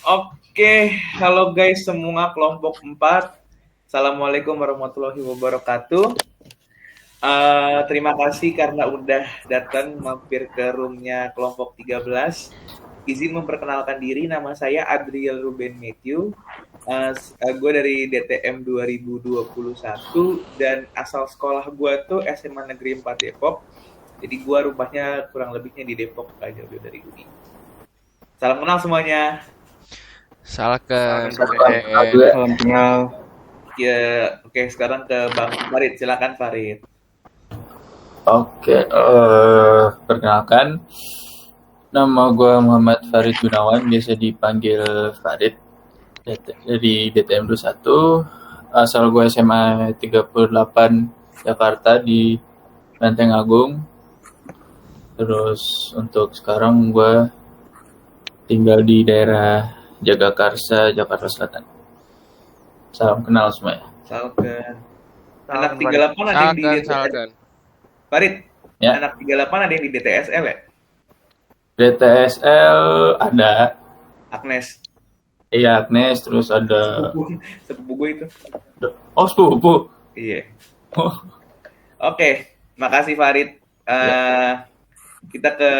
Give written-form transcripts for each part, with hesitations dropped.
Oke, halo guys semua kelompok 4. Assalamualaikum warahmatullahi wabarakatuh. Terima kasih karena udah datang mampir ke roomnya kelompok 13. Izin memperkenalkan diri, nama saya Adriel Ruben Matthew. Gue dari DTM 2021 dan asal sekolah gue tuh SMA Negeri 4 Depok. Jadi gue rumahnya kurang lebihnya di Depok, gak jauh dari Uni. Salam kenal semuanya. Salam kenal. Ya, oke, sekarang ke Bang Farid. Silakan Farid. Oke, perkenalkan, nama gue Muhammad Farid Gunawan, biasa dipanggil Farid, dari DTM 21, asal gue SMA 38 Jakarta di Lenteng Agung. Terus untuk sekarang gue tinggal di daerah Jagakarsa, Jakarta Selatan. Salam kenal semuanya. Salkan. Anak 38 ada yang di DTSL. Farid, Ya. anak 38 ada yang di DTSL ya? DTSL ada. Agnes. Iya, Agnes, terus ada... Sepupu gue itu. Oh, sepupu? Iya. Oh. Oke, makasih Farid. Kita ke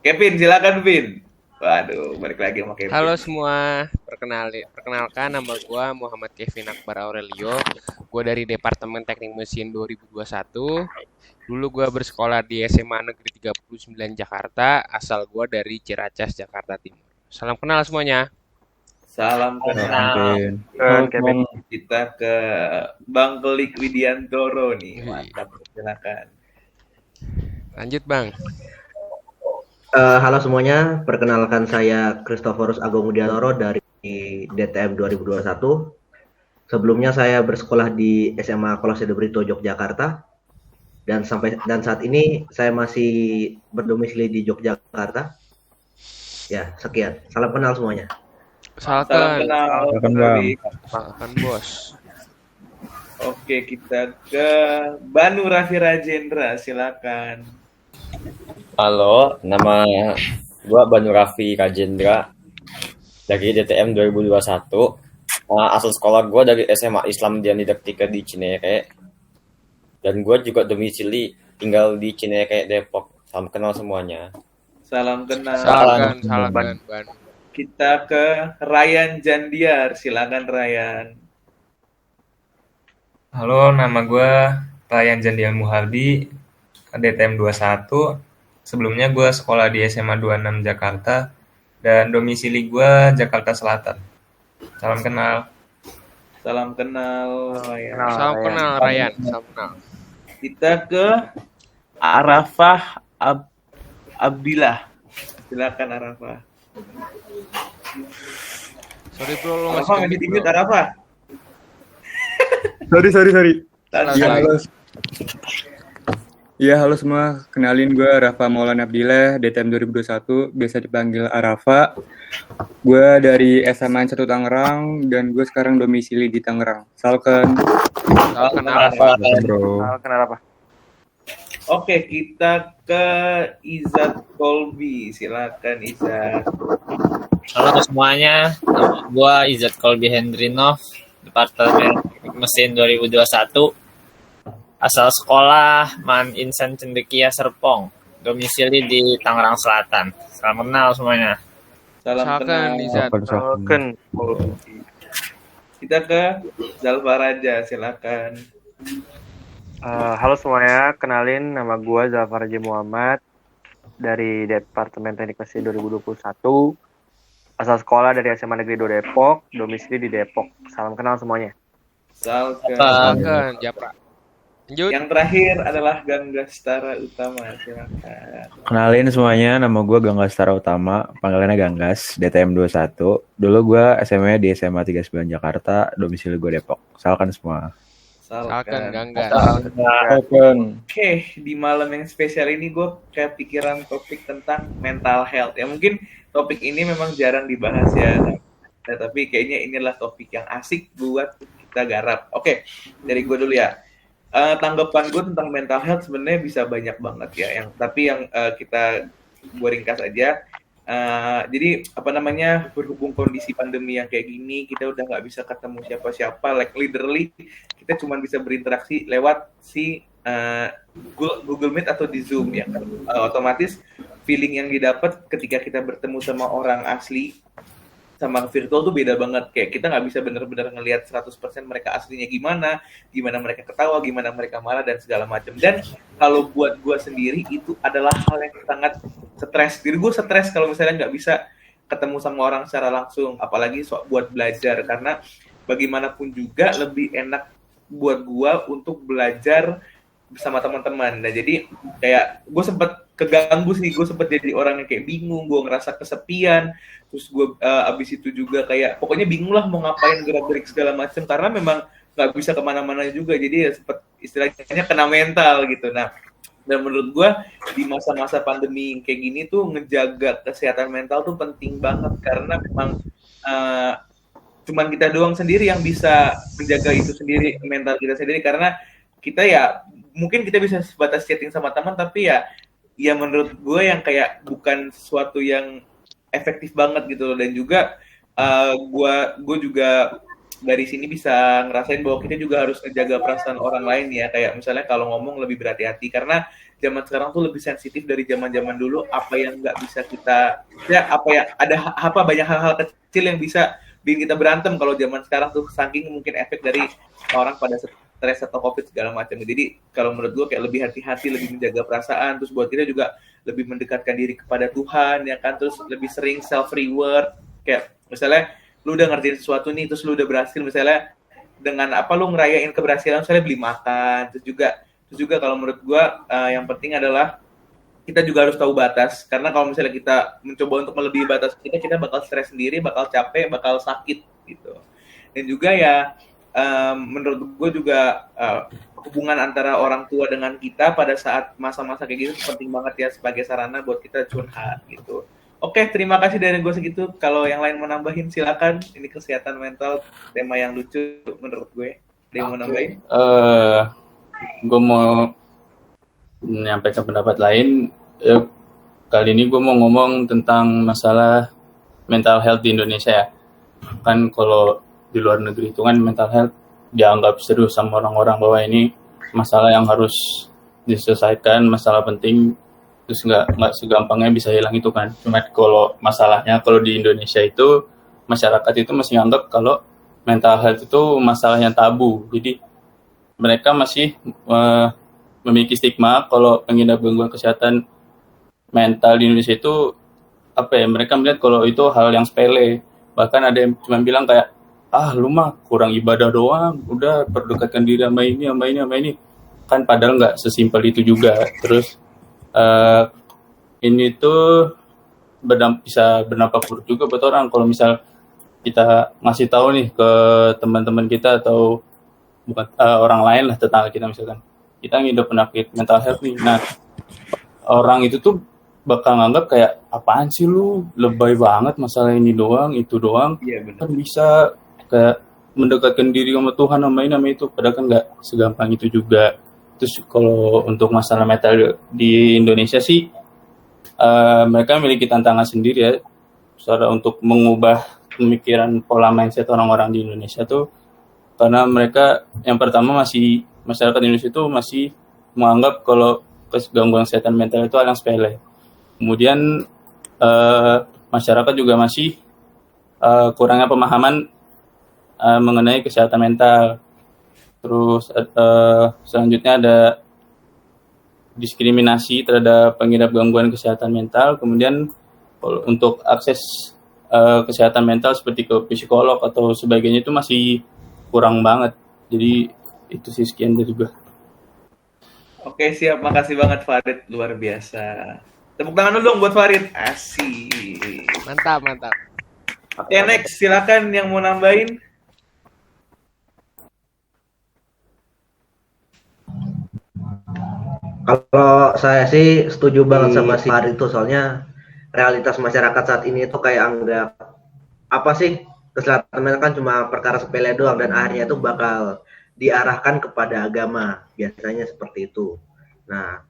Kevin, silakan Vin. Waduh, balik lagi sama Kevin. Halo semua, perkenalkan nama gue Muhammad Kevin Akbar Aurelio. Gue dari Departemen Teknik Mesin 2021. Dulu gue bersekolah di SMA Negeri 39 Jakarta, asal gue dari Ciracas, Jakarta Timur. Salam kenal semuanya. Salam kenal. Kevin. Kita ke Bang Kelik Widiantoro nih. Mantap, silakan. Lanjut Bang. Halo semuanya, perkenalkan saya Christophorus Agung Widiantoro dari DTM 2021. Sebelumnya saya bersekolah di SMA Kolose de Brito, Yogyakarta. Dan saat ini saya masih berdomisili di Yogyakarta. Ya, sekian. Salam kenal semuanya. Salam Salam kenal. Salam bos. Oke, kita ke Banu Raffi Rajendra, silakan. Halo, nama gua Banu Raffi Rajendra dari DTM 2021. Asal sekolah gua dari SMA Islam Dian Didaktika di Cinere. Dan gua juga domisili tinggal di Cinere, Depok. Salam kenal semuanya. Salam kenal. Salam Ban. Kita ke Ryan Jandiar, silakan Ryan. Halo, nama gue Ryan Jandial Muhardi, DTM 21. Sebelumnya gue sekolah di SMA 26 Jakarta, dan domisili gue Jakarta Selatan. Salam kenal. Salam kenal Ryan. Salam kenal Ryan. Salam kenal. Kita ke Arafah Abdillah. Silakan Arafah. Sorry bro, lo Arafah masih di mute Arafah. Sorry. Halo. Iya, halo semua. Kenalin gue Rafa Maulana Abdillah, DTM 2021, biasa dipanggil Arafa. Gue dari SMA 1 Tangerang, dan gue sekarang domisili di Tangerang. Salken Arafa. Bro. Oke, kita ke Izat Kolbi. Silakan Izat. Halo semuanya, nama gue Izzat Kolbi Hendrinov, Departemen Teknik Mesin 2021, asal sekolah Man Insan Cendekia Serpong, domisili di Tangerang Selatan. Salam kenal semuanya. Salam kenal. Izat. Kita ke Zalfa Raja, silakan. Halo semuanya, kenalin nama gue Zalfa Raja Muhammad dari Departemen Teknik Mesin 2021. Asal sekolah dari SMA Negeri 2 Depok, domisili di Depok. Salam kenal semuanya. Salken, Japra. Lanjut. Yang terakhir adalah Ganggastara Utama, silakan. Kenalin semuanya, nama gue Ganggastara Utama, panggilannya Ganggas, DTM 21. Dulu gue SMA di SMA 39 Jakarta, domisili gue Depok. Salkan semua. Salken, Ganggas. Oke, di malam yang spesial ini gue kayak pikiran topik tentang mental health. Ya mungkin topik ini memang jarang dibahas ya. Nah, tapi kayaknya inilah topik yang asik buat kita garap. Oke, dari gue dulu ya. Tanggapan gue tentang mental health sebenarnya bisa banyak banget ya. Tapi yang kita gue ringkas aja. Jadi apa namanya, berhubung kondisi pandemi yang kayak gini, kita udah nggak bisa ketemu siapa-siapa, like literally kita cuma bisa berinteraksi lewat si Google Meet atau di Zoom ya kan. Otomatis feeling yang didapat ketika kita bertemu sama orang asli sama virtual tuh beda banget. Kayak kita nggak bisa benar-benar ngelihat 100% mereka aslinya gimana mereka ketawa, gimana mereka marah, dan segala macam. Dan kalau buat gue sendiri, itu adalah hal yang sangat stres. Jadi gue stres kalau misalnya nggak bisa ketemu sama orang secara langsung, apalagi buat belajar. Karena bagaimanapun juga lebih enak buat gue untuk belajar bersama teman-teman. Nah jadi kayak gue sempat keganggu sih, gue sempat jadi orang yang kayak bingung, gue ngerasa kesepian, terus gue abis itu juga kayak pokoknya bingung lah mau ngapain, gerak-gerik segala macam, karena memang nggak bisa kemana-mana juga, jadi ya sempat istilahnya kena mental gitu. Nah, dan menurut gue di masa-masa pandemi kayak gini tuh ngejaga kesehatan mental tuh penting banget, karena memang cuman kita doang sendiri yang bisa menjaga itu sendiri, mental kita sendiri. Karena kita ya mungkin kita bisa sebatas chatting sama teman, tapi ya menurut gue yang kayak bukan sesuatu yang efektif banget gitu loh. Dan juga gue juga dari sini bisa ngerasain bahwa kita juga harus ngejaga perasaan orang lain ya. Kayak misalnya kalau ngomong lebih berhati-hati, karena zaman sekarang tuh lebih sensitif dari zaman-zaman dulu. Apa yang nggak bisa kita, ada banyak hal-hal kecil yang bisa bikin kita berantem. Kalau zaman sekarang tuh saking mungkin efek dari orang pada stres atau COVID segala macam. Jadi kalau menurut gue kayak lebih hati-hati, lebih menjaga perasaan. Terus buat kita juga lebih mendekatkan diri kepada Tuhan ya kan. Terus lebih sering self reward. Kayak misalnya lu udah ngerjain sesuatu nih, terus lu udah berhasil, misalnya dengan apa lu ngerayain keberhasilan, misalnya beli makan. Terus juga kalau menurut gue yang penting adalah kita juga harus tahu batas. Karena kalau misalnya kita mencoba untuk melebihi batas kita bakal stres sendiri, bakal capek, bakal sakit gitu. Dan juga ya menurut gue juga hubungan antara orang tua dengan kita pada saat masa-masa kayak gitu penting banget ya, sebagai sarana buat kita curhat gitu. Oke, terima kasih dari gue segitu. Kalau yang lain mau nambahin silakan. Ini kesehatan mental, tema yang lucu menurut gue. Ada yang mau nambahin? Gue mau menyampaikan pendapat lain. Kali ini gue mau ngomong tentang masalah mental health di Indonesia ya. Kan kalau di luar negeri itu kan mental health dianggap serius sama orang-orang bahwa ini masalah yang harus diselesaikan, masalah penting, terus nggak segampangnya bisa hilang itu kan. Cuma kalau masalahnya kalau di Indonesia itu masyarakat itu masih anggap kalau mental health itu masalah yang tabu. Jadi mereka masih memiliki stigma kalau pengidap gangguan kesehatan mental di Indonesia itu mereka melihat kalau itu hal yang sepele. Bahkan ada yang cuma bilang kayak, lu mah kurang ibadah doang, udah perdekatkan diri sama ini. Kan padahal nggak sesimpel itu juga. Terus ini tuh bisa berdampak buruk juga buat orang kalau misal kita ngasih tahu nih ke teman-teman kita atau bukan orang lain lah, tetangga kita misalkan kita ngidap penyakit mental health nih. Nah, orang itu tuh bakal nganggap kayak, apaan sih lu, lebay banget masalah ini doang, itu doang. Iya, benar. Kan bisa kayak mendekatkan diri sama Tuhan sama itu, padahal kan nggak segampang itu juga. Terus kalau untuk masalah mental di Indonesia sih, mereka memiliki tantangan sendiri ya, soal untuk mengubah pemikiran pola mindset orang-orang di Indonesia tuh, karena mereka yang pertama masyarakat Indonesia itu masih menganggap kalau gangguan kesehatan mental itu hal yang sepele. Kemudian masyarakat juga masih kurangnya pemahaman mengenai kesehatan mental. Terus selanjutnya ada diskriminasi terhadap pengidap gangguan kesehatan mental. Kemudian untuk akses kesehatan mental seperti ke psikolog atau sebagainya itu masih kurang banget. Jadi itu sih, sekian dari gue. Oke, siap. Makasih banget Farid, luar biasa. Tepuk tangan dulu dong buat Farid. Asik. Mantap. Oke, next. Silakan yang mau nambahin. Kalau saya sih setuju banget sama si Farid itu, soalnya realitas masyarakat saat ini tuh kayak anggap apa sih, kesehatan mental kan cuma perkara sepele doang, dan akhirnya itu bakal diarahkan kepada agama, biasanya seperti itu. Nah,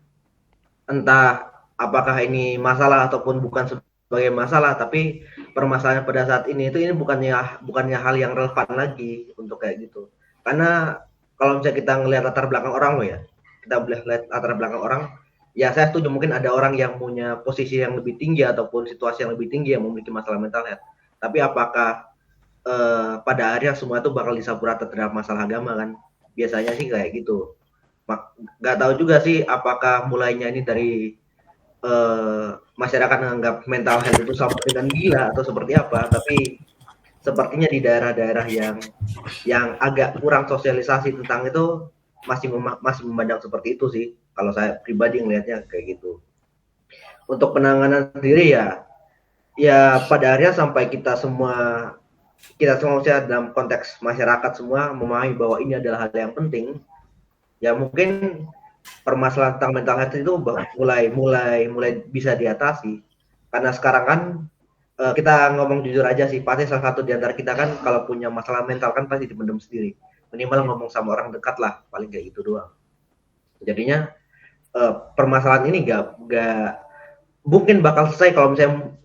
entah apakah ini masalah ataupun bukan sebagai masalah, tapi permasalahan pada saat ini bukannya hal yang relevan lagi untuk kayak gitu. Karena kalau misalnya kita ngelihat latar belakang orang loh ya, kita boleh lihat latar belakang orang, ya saya setuju mungkin ada orang yang punya posisi yang lebih tinggi ataupun situasi yang lebih tinggi yang memiliki masalah mental health. Tapi apakah pada akhirnya semua itu bakal disampur rata terhadap masalah agama kan? Biasanya sih kayak gitu. Nggak tahu juga sih apakah mulainya ini dari masyarakat menganggap mental health itu sama dengan gila atau seperti apa, tapi sepertinya di daerah-daerah yang agak kurang sosialisasi tentang itu masih memandang seperti itu sih, kalau saya pribadi ngelihatnya kayak gitu. Untuk penanganan sendiri ya pada akhirnya sampai kita semua dalam konteks masyarakat semua memahami bahwa ini adalah hal yang penting, ya mungkin permasalahan tentang mental health itu mulai bisa diatasi. Karena sekarang kan kita ngomong jujur aja sih, pasti salah satu di antara kita kan kalau punya masalah mental kan pasti dipendam sendiri, minimal ngomong sama orang dekat lah, paling kayak gitu doang. Jadinya permasalahan ini gak mungkin bakal selesai kalau misalnya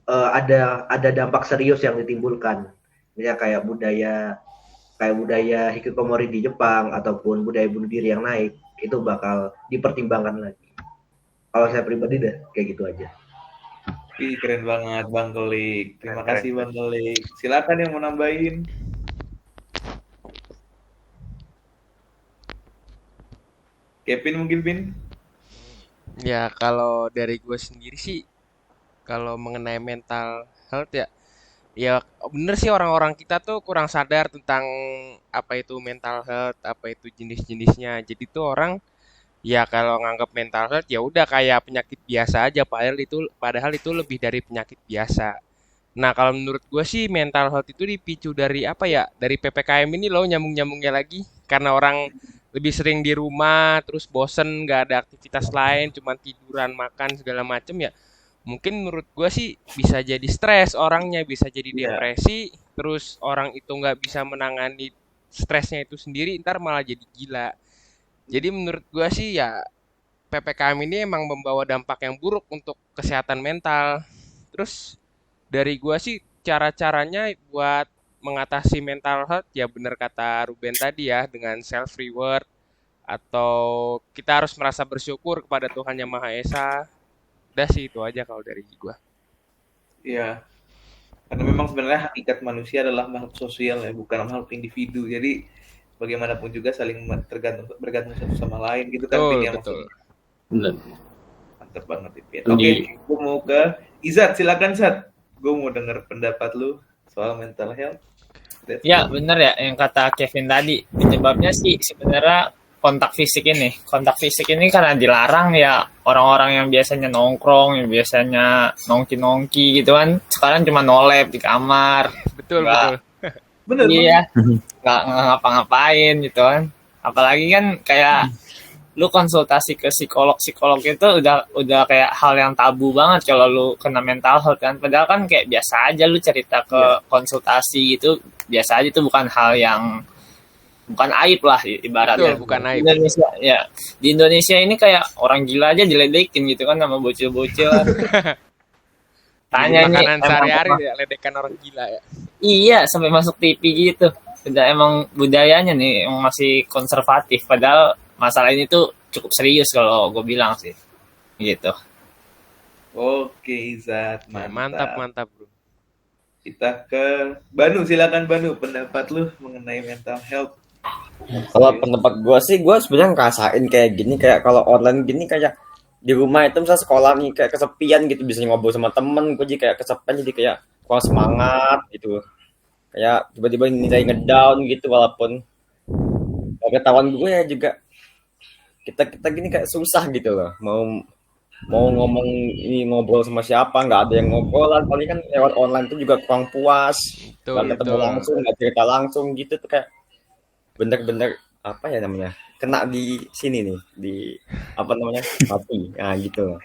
ada dampak serius yang ditimbulkan, misalnya kayak budaya hikikomori di Jepang ataupun budaya bunuh diri yang naik, itu bakal dipertimbangkan lagi. Kalau saya pribadi deh kayak gitu aja. Ih, keren banget Bang Kelik. Terima kasih Bang Kelik. Silakan yang mau nambahin. Kevin mungkin, Pin? Ya, kalau dari gue sendiri sih, kalau mengenai mental health ya bener sih orang-orang kita tuh kurang sadar tentang apa itu mental health, apa itu jenis-jenisnya. Jadi tuh orang ya kalau nganggap mental health ya udah kayak penyakit biasa aja, padahal itu lebih dari penyakit biasa. Nah, kalau menurut gue sih mental health itu dipicu dari apa ya? Dari PPKM ini loh, nyambung-nyambungnya lagi. Karena orang lebih sering di rumah, terus bosen, nggak ada aktivitas lain, cuma tiduran, makan segala macem ya. Mungkin menurut gue sih bisa jadi stres orangnya, bisa jadi depresi, terus orang itu nggak bisa menangani stresnya itu sendiri, ntar malah jadi gila. Jadi menurut gue sih ya PPKM ini emang membawa dampak yang buruk untuk kesehatan mental. Terus dari gue sih cara-caranya buat mengatasi mental health ya bener kata Ruben tadi ya, dengan self reward atau kita harus merasa bersyukur kepada Tuhan Yang Maha Esa. Udah sih itu aja kalau dari gue. Iya. Karena memang sebenarnya hakikat manusia adalah makhluk sosial ya, bukan makhluk individu. Jadi bagaimanapun juga saling bergantung satu sama lain gitu kan, Pin, ya Betul. Benar. Mantap banget, Pin. Oke, gue mau ke Izat, silakan Zat. Gue mau denger pendapat lu soal mental health. Ya benar ya yang kata Kevin tadi, penyebabnya sih sebenarnya kontak fisik ini karena dilarang ya, orang-orang yang biasanya nongkrong, yang biasanya nongki gitu kan, sekarang cuma nolep di kamar. Betul. Bener. Iya, nggak ngapa-ngapain gitu kan. Apalagi kan kayak lu konsultasi ke psikolog itu udah kayak hal yang tabu banget kalau lu kena mental health kan. Padahal kan kayak biasa aja lu cerita ke konsultasi gitu, biasa aja, itu bukan hal yang bukan aib lah ibaratnya. Betul, bukan aib. Di Indonesia ini kayak orang gila aja diledekin gitu kan sama bocil-bocil. Tanya ini makanan sehari-hari ya, ledekan orang gila ya. Iya, sampai masuk TV gitu. Udah emang budayanya nih yang masih konservatif. Padahal masalah ini tuh cukup serius kalau gue bilang sih. Gitu. Oke, Izat. Mantap, bro. Kita ke Banu, silakan Banu, pendapat lu mengenai mental health. Kalau pendapat gue sih, gue sebenarnya ngerasain kayak gini, kayak kalau online gini kayak di rumah itu misalnya sekolah nih kayak kesepian gitu, bisa ngobrol sama temen, gue jadi kayak kesepian, jadi kayak kurang semangat gitu, kayak tiba-tiba nilai ngedown gitu, walaupun ketahuan gue ya juga kita gini kayak susah gitu loh, mau ngomong ini, ngobrol sama siapa, nggak ada yang ngobrolan, paling kan lewat online tuh juga kurang puas, nggak ketemu langsung, nggak cerita langsung gitu tuh, kayak bener-bener apa ya namanya, kena di sini nih, di apa namanya, hati, nah gitu.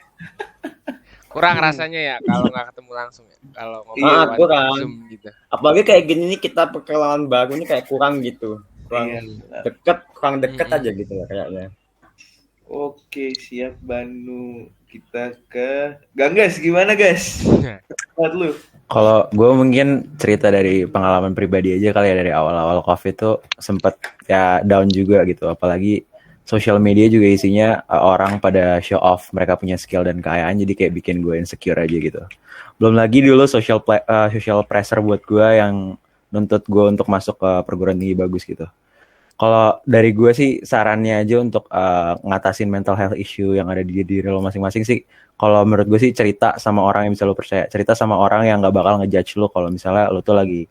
Kurang rasanya ya kalau nggak ketemu langsung ya, kalau ngobrol kurang Zoom gitu. Apalagi kayak gini nih, kita perkenalan baru nih kayak kurang gitu, kurang deket aja gitu ya kayaknya. Oke, siap Banu. kita ke Ganggas. Gimana, guys? Buat lu. Kalau gue mungkin cerita dari pengalaman pribadi aja kali ya, dari awal-awal COVID tuh sempet ya down juga gitu. Apalagi sosial media juga isinya orang pada show off mereka punya skill dan kekayaan, jadi kayak bikin gue insecure aja gitu. Belum lagi dulu social pressure buat gue yang nuntut gue untuk masuk ke perguruan tinggi bagus gitu. Kalau dari gue sih sarannya aja untuk ngatasin mental health issue yang ada di diri lo masing-masing sih. Kalau menurut gue sih cerita sama orang yang bisa lo percaya. Cerita sama orang yang gak bakal ngejudge lo kalau misalnya lo tuh lagi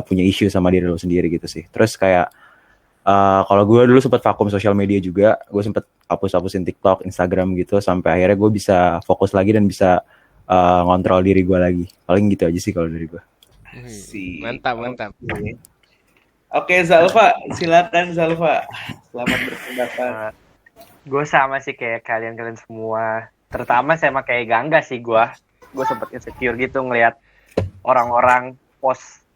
punya issue sama diri lo sendiri gitu sih. Terus kayak kalau gue dulu sempat vakum sosial media juga. Gue sempat hapus-hapusin TikTok, Instagram gitu. Sampai akhirnya gue bisa fokus lagi dan bisa ngontrol diri gue lagi. Paling gitu aja sih kalau dari gue. Mantap. Oke, Zalfa, silakan Zalfa. Selamat berpendapat. Gue sama sih kayak kalian semua. Terutama sama kayak Gangga sih gue. Gue sempet insecure gitu ngelihat orang-orang post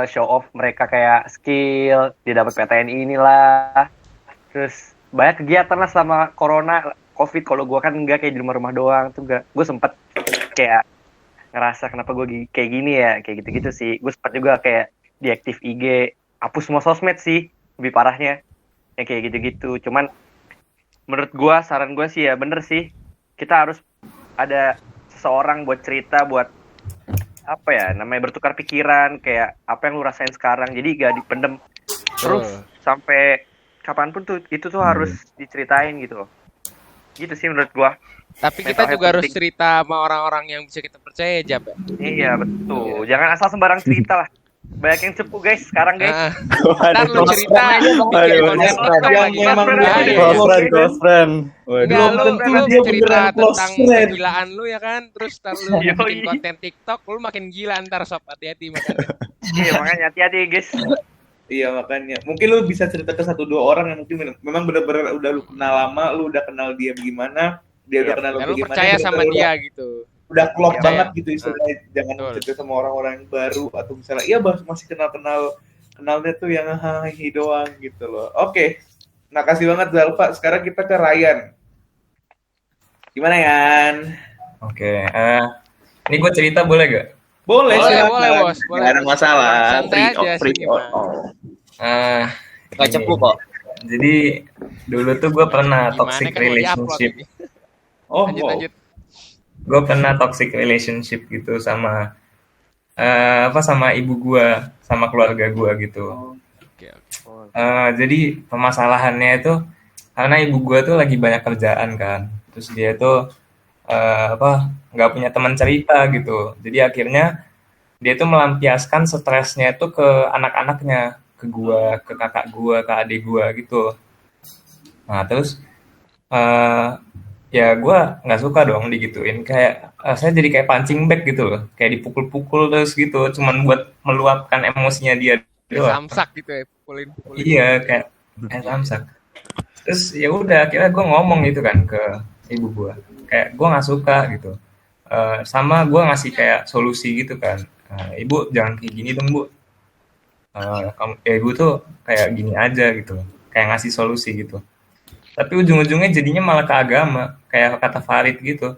show off mereka kayak skill, dia dapat PTN inilah. Terus banyak kegiatan lah selama corona, covid. Kalau gue kan enggak, kayak di rumah-rumah doang tuh enggak. Gue sempet kayak ngerasa kenapa gue kayak gini ya, kayak gitu-gitu sih. Gue sempet juga kayak diaktif IG, hapus semua sosmed sih, lebih parahnya yang kayak gitu-gitu. Cuman menurut gue, saran gue sih ya bener sih, kita harus ada seseorang buat cerita, buat apa ya namanya, bertukar pikiran kayak apa yang lu rasain sekarang, jadi gak dipendem terus sampai kapanpun tuh, itu tuh harus diceritain gitu loh. Gitu sih menurut gue. Tapi kita juga harus cerita sama orang-orang yang bisa kita percaya, Jab. Iya betul, jangan asal sembarang cerita lah. Banyak yang cepu guys sekarang guys. Ntar lu cerita yang memang close friend. Enggak, lu cerita tentang kegilaan lu ya kan, terus ntar lu bikin konten TikTok, lu makin gila ntar, sob, hati-hati makanya. Iya makanya hati-hati guys. Iya makanya, mungkin lu bisa cerita ke 1-2 orang yang mungkin memang benar-benar udah lu kenal lama, lu udah kenal dia bagaimana, dia udah kenal lu gimana. Percaya sama dia gitu. Udah klop banget gitu istilahnya. Jangan cerita sama orang-orang yang baru atau misalnya iya masih kenalnya tuh yang hahi doang gitu loh. Oke. Makasih banget Zalfa. Sekarang kita ke Ryan. Gimana Yan? Oke, ini gue cerita boleh gak? Boleh bos. Boleh. Gak ada masalah. Santai aja sini, Gak cepu kok. Jadi dulu tuh gue pernah toxic relationship. Lanjut. Gue pernah toxic relationship gitu sama sama ibu gue, sama keluarga gue gitu. Jadi permasalahannya itu karena ibu gue tuh lagi banyak kerjaan kan, terus dia tuh nggak punya teman cerita gitu. Jadi akhirnya dia tuh melampiaskan stresnya itu ke anak-anaknya, ke gue, ke kakak gue, ke adik gue gitu. Nah terus ya gue nggak suka dong digituin, kayak saya jadi kayak punching bag gitu loh, kayak dipukul-pukul terus gitu, cuman buat meluapkan emosinya dia doang. Samsak gitu ya, pukulin. Iya kayak samsak. Terus ya udah, akhirnya gue ngomong gitu kan ke ibu gue, kayak gue nggak suka gitu, sama gue ngasih kayak solusi gitu kan, ibu jangan kayak gini dong bu, ibu tuh kayak gini aja gitu, kayak ngasih solusi gitu. Tapi ujung-ujungnya jadinya malah ke agama, kayak kata Farid gitu.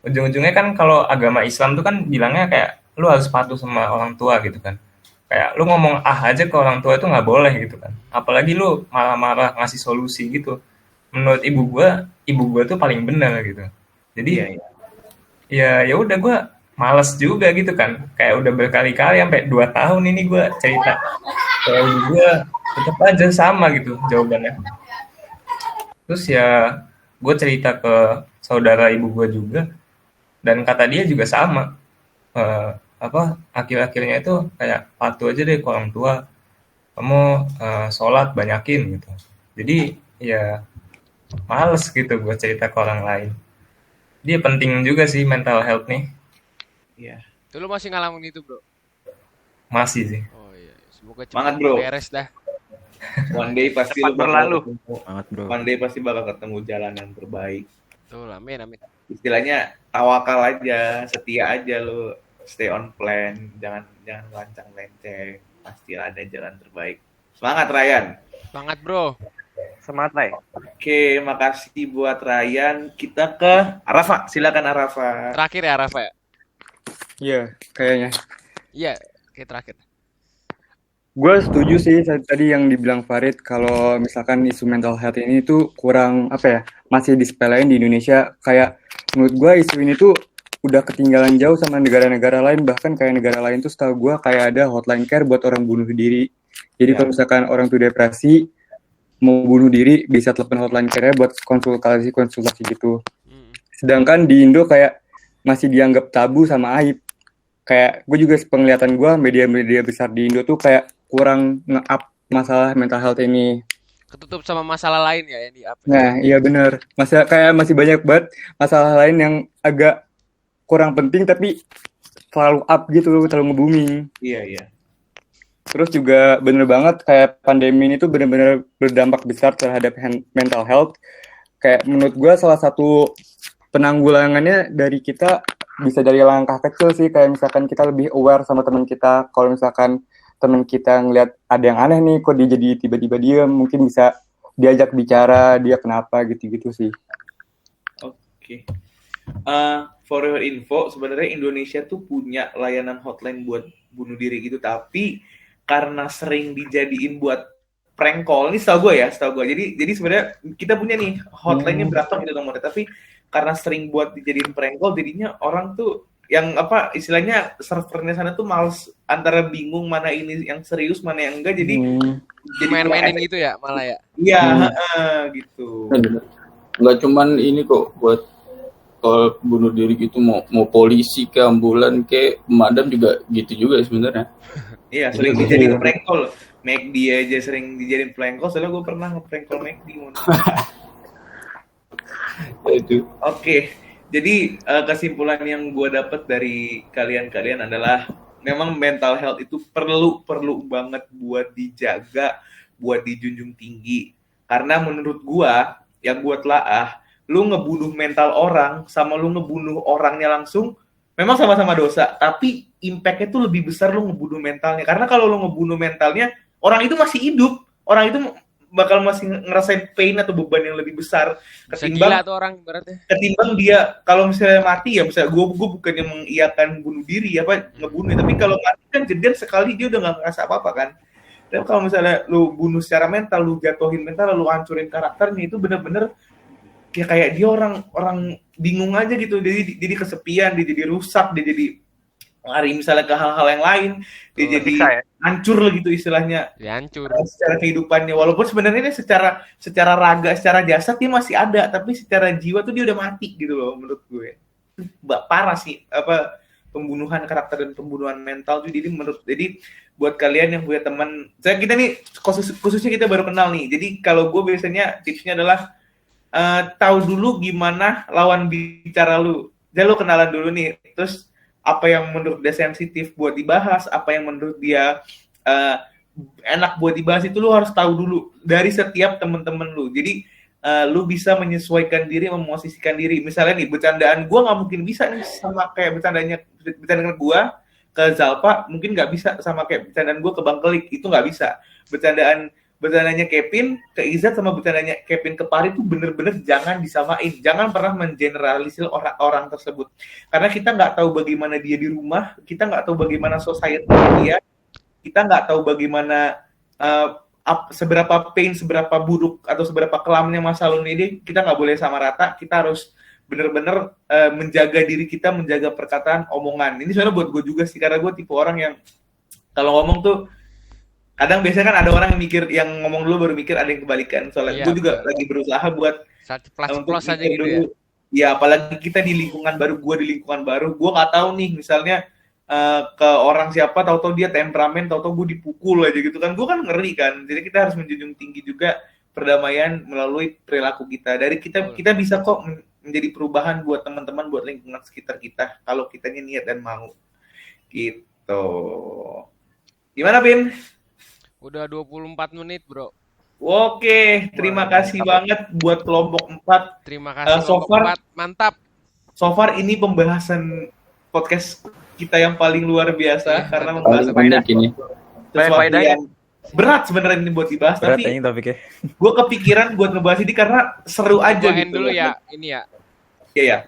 Ujung-ujungnya kan kalau agama Islam tuh kan bilangnya kayak lu harus patuh sama orang tua gitu kan. Kayak lu ngomong aja ke orang tua itu nggak boleh gitu kan. Apalagi lu malah ngasih solusi gitu. Menurut ibu gue tuh paling benar gitu. Jadi ya udah, gue males juga gitu kan. Kayak udah berkali-kali sampai 2 tahun ini gue cerita. Kayak ibu gue tetap aja sama gitu jawabannya. Terus ya gue cerita ke saudara ibu gue juga, dan kata dia juga sama, akhir-akhirnya itu kayak patuh aja deh ke orang tua, kamu sholat banyakin gitu. Jadi ya males gitu gue cerita ke orang lain. Dia penting juga sih mental health nih. Iya. Tuh lu masih ngalamin itu bro? Masih sih. Oh iya, semoga Semangat, cepat bro. beres dah. One day pasti Cepat berlalu. One day pasti bakal ketemu jalan yang terbaik. Tuh, amin. Istilahnya tawakal aja, setia aja lu, stay on plan, jangan lancang lenceng, pasti ada jalan terbaik. Semangat Ryan. Semangat bro. Semangat, Ray. Oke, makasih buat Ryan. Kita ke Arafa. Silakan Arafa. Terakhir ya Rafa ya? Iya, kayaknya. Iya, oke terakhir. Gue setuju sih tadi yang dibilang Farid kalau misalkan isu mental health ini tuh kurang apa ya, masih disepelein di Indonesia. Kayak menurut gue isu ini tuh udah ketinggalan jauh sama negara-negara lain, bahkan kayak negara lain tuh setahu gue kayak ada hotline care buat orang bunuh diri. Jadi kalau misalkan orang tuh depresi mau bunuh diri bisa telepon hotline care buat konsultasi gitu. Sedangkan di Indo kayak masih dianggap tabu sama aib. Kayak gue juga penglihatan gue media-media besar di Indo tuh kayak kurang nge-up masalah mental health ini. Ketutup sama masalah lain ya yang di-up. Nah, iya benar. Masih banyak banget masalah lain yang agak kurang penting tapi terlalu up gitu, terlalu nge-booming. Iya. Terus juga bener banget kayak pandemi ini tuh bener-bener berdampak besar terhadap mental health. Kayak menurut gue salah satu penanggulangannya dari kita bisa dari langkah kecil sih, kayak misalkan kita lebih aware sama teman kita. Kalau misalkan teman kita ngelihat ada yang aneh nih, kok dia jadi tiba-tiba diem, mungkin bisa diajak bicara, dia kenapa gitu-gitu sih. Oke. For your info, sebenarnya Indonesia tuh punya layanan hotline buat bunuh diri gitu, tapi karena sering dijadiin buat prank call, ini setahu gue. Jadi sebenarnya kita punya nih hotline-nya berapa gitu nomornya, tapi karena sering buat dijadiin prank call, jadinya orang tuh yang apa istilahnya servernya sana tuh males antara bingung mana ini yang serius mana yang enggak, jadi main-mainin gitu ya malah ya. Iya, gitu. Nggak cuman ini kok buat kalau bunuh diri gitu, mau polisi ke ambulan ke pemadam juga gitu juga sebenarnya. Iya, sering dijadiin prank call. McD aja sering dijadiin prank call, soalnya gue pernah nge-prank call McD. Itu. Oke. Jadi kesimpulan yang gue dapat dari kalian adalah memang mental health itu perlu banget buat dijaga, buat dijunjung tinggi. Karena menurut gue, yang gue telaah, lu ngebunuh mental orang sama lu ngebunuh orangnya langsung, memang sama-sama dosa. Tapi impact-nya tuh lebih besar lu ngebunuh mentalnya. Karena kalau lu ngebunuh mentalnya, orang itu masih hidup. Orang itu bakal masih ngerasain pain atau beban yang lebih besar ketimbang dia kalau misalnya mati ya, misalnya gue bukannya mengiyakan bunuh diri apa ngebunuh, tapi kalau mati kan jadian sekali dia udah nggak ngerasa apa-apa kan. Tapi kalau misalnya lu bunuh secara mental, lu jatuhin mental, lu hancurin karakternya, itu bener-bener kayak dia orang bingung aja gitu, jadi kesepian, dia jadi rusak, dia jadi lari misalnya ke hal-hal yang lain, dia jadi hancur gitu istilahnya. Ya, hancur. Secara kehidupannya, walaupun sebenarnya ini secara raga, secara jasad dia masih ada, tapi secara jiwa tuh dia udah mati gitu loh menurut gue. Parah sih apa pembunuhan karakter dan pembunuhan mental tuh. Jadi buat kalian yang punya teman, kita nih khususnya kita baru kenal nih. Jadi kalau gue biasanya tipsnya adalah tahu dulu gimana lawan bicara lu. Jadi lu kenalan dulu nih, terus apa yang menurut dia sensitif buat dibahas, apa yang menurut dia enak buat dibahas, itu lu harus tahu dulu dari setiap temen-temen lu. Jadi lu bisa menyesuaikan diri, memosisikan diri. Misalnya nih, bercandaan gue nggak mungkin bisa nih sama kayak bercandaan gue ke Zalpa, mungkin nggak bisa sama kayak bercandaan gue ke Bang Kelik, itu nggak bisa. Bercandanya Kevin ke Izzat sama bercandanya Kevin ke Pari itu bener-bener jangan disamain. Jangan pernah mengeneralisir orang tersebut. Karena kita nggak tahu bagaimana dia di rumah, kita nggak tahu bagaimana society dia, kita nggak tahu bagaimana seberapa pain, seberapa buruk, atau seberapa kelamnya masa lalu ini. Kita nggak boleh sama rata, kita harus bener-bener menjaga diri kita, menjaga perkataan, omongan. Ini sebenarnya buat gue juga sih, karena gue tipe orang yang kalau ngomong tuh, kadang biasanya kan ada orang yang mikir, yang ngomong dulu baru mikir, ada yang kebalikan. Soalnya gue juga lagi berusaha buat untuk aja gitu dulu. Ya apalagi kita di lingkungan baru, gue nggak tahu nih misalnya ke orang siapa, tahu-tahu dia temperamen, tahu-tahu gue dipukul aja gitu kan, gue kan ngeri kan. Jadi kita harus menjunjung tinggi juga perdamaian melalui perilaku kita. Dari kita bisa kok menjadi perubahan buat teman-teman, buat lingkungan sekitar kita, kalau kitanya niat dan mau. Gitu. Gimana, Bin? Udah 24 menit, bro. Oke, terima kasih banget buat kelompok 4. Terima kasih kelompok 4, mantap. So far ini pembahasan podcast kita yang paling luar biasa, karena membahas banyak ini. sesuatu yang Berat sebenarnya ini buat dibahas, Berat tapi anjing topiknya. gue kepikiran buat ngebahas ini karena seru aja Gua gitu. end dulu ya, ini ya. Iya, ya.